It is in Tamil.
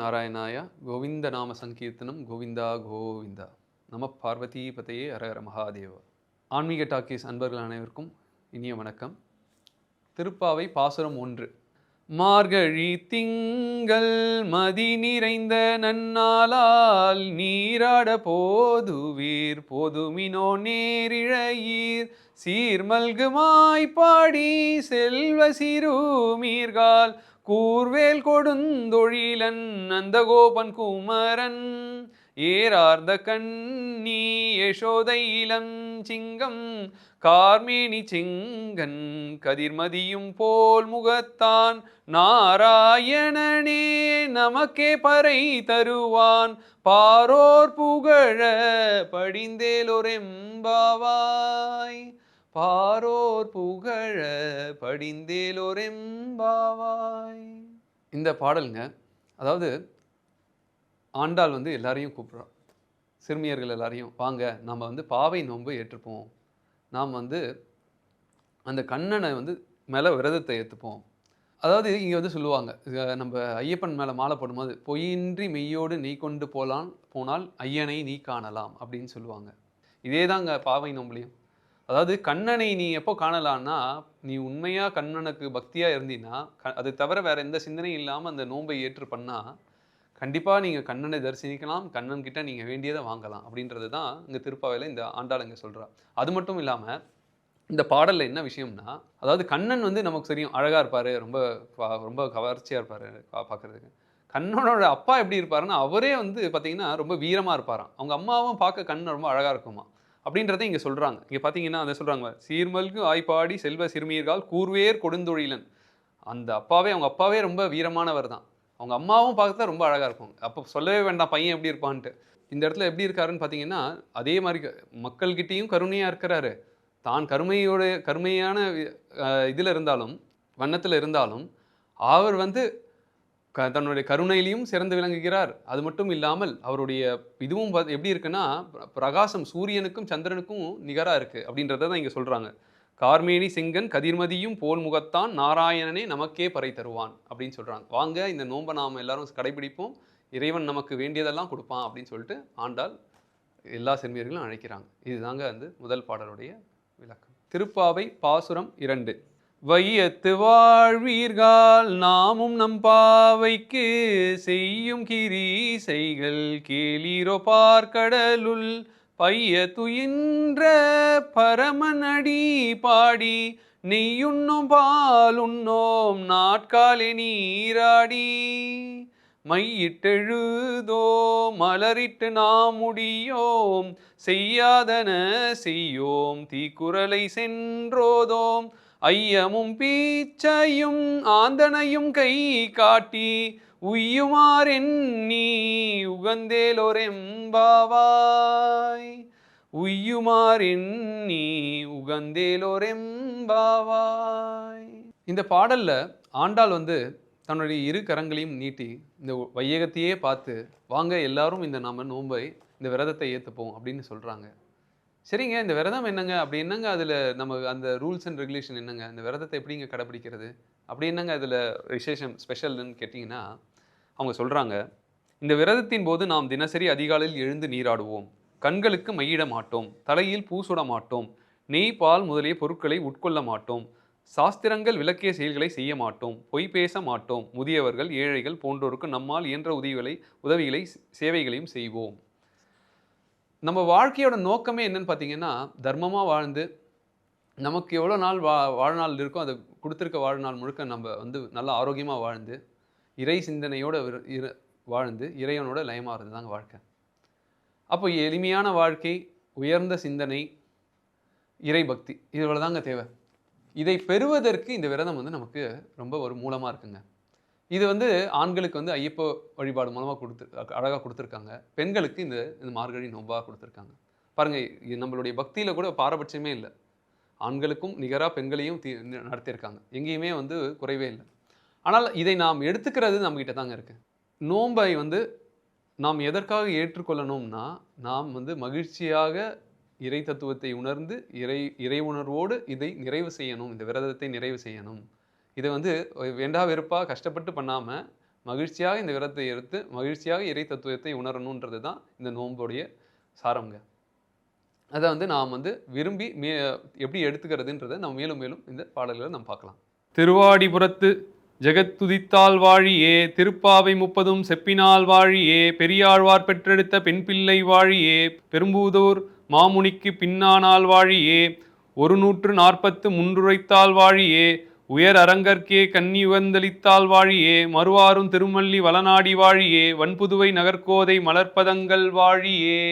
நாராயணாய கோவிந்த நாம சங்கீர்த்தனம் கோவிந்தா கோவிந்தா நம பார்வதி பதையே ஹரஹர மகாதேவா. ஆன்மீக டாக்கீஸ் அன்பர்கள் அனைவருக்கும் இனிய வணக்கம். திருப்பாவை பாசுரம் 1. மார்கழி திங்கள் மதி நிறைந்த நன்னாளால் நீராட போதுவீர் போதுமினோ நேரிழையீர் சீர்மல்குமாய் பாடி செல்வ சிறுமீர்கால் கூர்வேல் கொடுந்தொழிலன் நந்தகோபன் குமரன் ஏரார்ந்த கண்ணி யசோதை இளம் சிங்கம் கார்மேனி செங்கன் கதிர்மதியும் போல் முகத்தான் நாராயணனே நமக்கே பறை தருவான் பாரோர் புகழ படிந்தேலொரெம்பாவாய். பாரோர் புகழ படிந்தேலொரெம்பாவாய். இந்த பாடலுங்க, அதாவது ஆண்டாள் எல்லாரையும் கூப்பிட்றோம். சிறுமியர்கள் எல்லாரையும் வாங்க நம்ம பாவை நோன்பு ஏற்றுப்போம். நாம் அந்த கண்ணனை மேலே விரதத்தை ஏற்றுப்போம். அதாவது இங்கே சொல்லுவாங்க, நம்ம ஐயப்பன் மேலே மாலை போடும்போது பொய்யின்றி மெய்யோடு நீ கொண்டு போனால் ஐயனை நீ காணலாம் அப்படின்னு சொல்லுவாங்க. இதே தாங்க பாவை நோம்புலையும். அதாவது கண்ணனை நீ எப்போ காணலான்னா, நீ உண்மையாக கண்ணனுக்கு பக்தியாக இருந்தீன்னா, அது தவிர வேறு எந்த சிந்தனையும் இல்லாமல் அந்த நோன்பை ஏற்று பண்ணால் கண்டிப்பாக நீங்கள் கண்ணனை தரிசனிக்கலாம், கண்ணன் கிட்ட நீங்கள் வேண்டியதை வாங்கலாம் அப்படின்றது தான் இங்கே திருப்பாவையில் இந்த ஆண்டாள் இங்கே சொல்கிறா. அது மட்டும் இல்லாமல் இந்த பாடலில் என்ன விஷயம்னா, அதாவது கண்ணன் நமக்கு தெரியும் அழகாக இருப்பார், ரொம்ப ரொம்ப கவர்ச்சியாக இருப்பார் பார்க்குறதுக்கு. கண்ணனோட அப்பா எப்படி இருப்பாருன்னா, அவரே பார்த்தீங்கன்னா ரொம்ப வீரமாக இருப்பாராம். அவங்க அம்மாவும் பார்க்க கண் ரொம்ப அழகாக இருக்குமா அப்படின்றத இங்கே சொல்கிறாங்க. இங்கே பார்த்தீங்கன்னா அதை சொல்கிறாங்க, சீர்மல்கு ஆய்ப்பாடி செல்வ சிறுமீர்கள் கூர்வேர் கொடுந்தொழிலன். அந்த அவங்க அப்பாவே ரொம்ப வீரமானவர் தான். அவங்க அம்மாவும் பார்க்க ரொம்ப அழகாக இருக்கும். அப்போ சொல்லவே வேண்டாம் பையன் எப்படி இருப்பான்ட்டு. இந்த இடத்துல எப்படி இருக்காருன்னு பார்த்தீங்கன்னா, அதே மாதிரி மக்கள்கிட்டையும் கருணையாக இருக்கிறாரு. தான் கருமையான இதில் இருந்தாலும், வண்ணத்தில் இருந்தாலும், அவர் தன்னுடைய கருணையிலையும் சிறந்து விளங்குகிறார். அது மட்டும் இல்லாமல் அவருடைய இதுவும் எப்படி இருக்குன்னா, பிரகாசம் சூரியனுக்கும் சந்திரனுக்கும் நிகராக இருக்குது அப்படின்றத தான் இங்கே சொல்கிறாங்க. கார்மேனி செங்கன் கதிர்மதியும் போல் முகத்தான் நாராயணனே நமக்கே பறை தருவான் அப்படின்னு சொல்கிறாங்க. வாங்க இந்த நோன்பை நாம் எல்லாரும் கடைபிடிப்போம், இறைவன் நமக்கு வேண்டியதெல்லாம் கொடுப்பான் அப்படின்னு சொல்லிட்டு ஆண்டாள் எல்லா சிறுமியர்களும் அழைக்கிறாங்க. இதுதாங்க முதல் பாடலுடைய விளக்கம். திருப்பாவை பாசுரம் 2. வையத்து வாழ்வீர்கள் நாமும் நம் பாவைக்கு செய்யும் கிரீசைகள் கேளீரோ பார்க்கடலுள் பைய துயின்ற பரமனடி பாடி நெய்யுண்ணோம் பாலுண்ணோம் நாட்காலே நீராடி மையிட்டெழுதோம் மலரிட்டு நாம் முடியோம் செய்யாதன செய்யோம் தீக்குறளை சென்றோதோம் ஐயமும் பீச்சையும் ஆந்தனையும் கை காட்டி உய்யுமாறெண்ணி உகந்தேலொரெம்பாவாய். உய்யுமாறெண்ணி உகந்தேலொரெம்பாவாய். இந்த பாடல்ல ஆண்டாள் தன்னுடைய இரு கரங்களையும் நீட்டி இந்த வையகத்தையே பார்த்து வாங்க எல்லாரும் நாம நோன்பை இந்த விரதத்தை ஏற்றுப்போம் அப்படின்னு சொல்கிறாங்க. சரிங்க, இந்த விரதம் என்னங்க, அப்படி என்னங்க அதில் நம்ம அந்த ரூல்ஸ் அண்ட் ரெகுலேஷன் என்னங்க, இந்த விரதத்தை எப்படிங்க கடைப்பிடிக்கிறது, அப்படி என்னங்க அதில் விசேஷம் ஸ்பெஷல்னு கேட்டிங்கன்னா, அவங்க சொல்கிறாங்க, இந்த விரதத்தின் போது நாம் தினசரி அதிகாலையில் எழுந்து நீராடுவோம், கண்களுக்கு மையிட மாட்டோம், தலையில் பூசுட மாட்டோம், நெய் பால் முதலிய பொருட்களை உட்கொள்ள மாட்டோம், சாஸ்திரங்கள் விளக்கிய செயல்களை செய்ய மாட்டோம், பொய் பேச மாட்டோம், முதியவர்கள் ஏழைகள் போன்றோருக்கு நம்மால் இயன்ற உதவிகளை சேவைகளையும் செய்வோம். நம்ம வாழ்க்கையோட நோக்கமே என்னன்னு பார்த்தீங்கன்னா, தர்மமாக வாழ்ந்து நமக்கு எவ்வளோ நாள் வாழ்நாள் இருக்கோ அதை கொடுத்துருக்க வாழ்நாள் முழுக்க நம்ம நல்லா ஆரோக்கியமாக வாழ்ந்து இறை சிந்தனையோடு வாழ்ந்து இறைவனோட லயமாகிறது தாங்க வாழ்க்கை. அப்போ எளிமையான வாழ்க்கை, உயர்ந்த சிந்தனை, இறை பக்தி, இவ்வளோ தாங்க தேவை. இதை பெறுவதற்கு இந்த விரதம் நமக்கு ரொம்ப ஒரு மூலமாக இருக்குங்க. இது ஆண்களுக்கு ஐயப்ப வழிபாடு மூலமாக அழகாக கொடுத்துருக்காங்க. பெண்களுக்கு இந்த மார்கழி நோன்பாக கொடுத்துருக்காங்க. பாருங்கள், நம்மளுடைய பக்தியில் கூட பாரபட்சமே இல்லை. ஆண்களுக்கும் நிகராக பெண்களையும் நடத்தியிருக்காங்க. எங்கேயுமே குறைவே இல்லை. ஆனால் இதை நாம் எடுத்துக்கிறது நம்மகிட்ட தாங்க இருக்குது. நோன்பை நாம் எதற்காக ஏற்றுக்கொள்ளணும்னா, நாம் மகிழ்ச்சியாக இறை தத்துவத்தை உணர்ந்து இறை உணர்வோடு இதை நிறைவு செய்யணும், இந்த விரதத்தை நிறைவு செய்யணும். இதை வேண்டா வெறுப்பாக கஷ்டப்பட்டு பண்ணாமல் மகிழ்ச்சியாக இந்த விரதத்தை எடுத்து மகிழ்ச்சியாக இறை தத்துவத்தை உணரணுன்றது தான் இந்த நோன்புடைய சாரம்ங்க. அத வந்து நாம் வந்து விரும்பி எப்படி எடுத்துக்கிறதுன்றத நம்ம மேலும் மேலும் இந்த பாடல்களை நாம் பார்க்கலாம். திருவாடிபுரத்து ஜெகத்துதித்தால் வாழியே, திருப்பாவை 30 செப்பினால் வாழியே, பெரியாழ்வார் பெற்றெடுத்த பெண் பிள்ளை வாழியே, பெரும்பூதூர் மாமுனிக்கு பின்னானால் வாழியே, 140 முன்றுரைத்தால் வாழியே, உயர் அரங்கற்கே கன்னி உகந்தளித்தால் வாழியே, மறுவாரும் திருமல்லி வளநாடி வாழியே, வன்புதுவை நகர்கோதை மலர்ப்பதங்கள் வாழியே.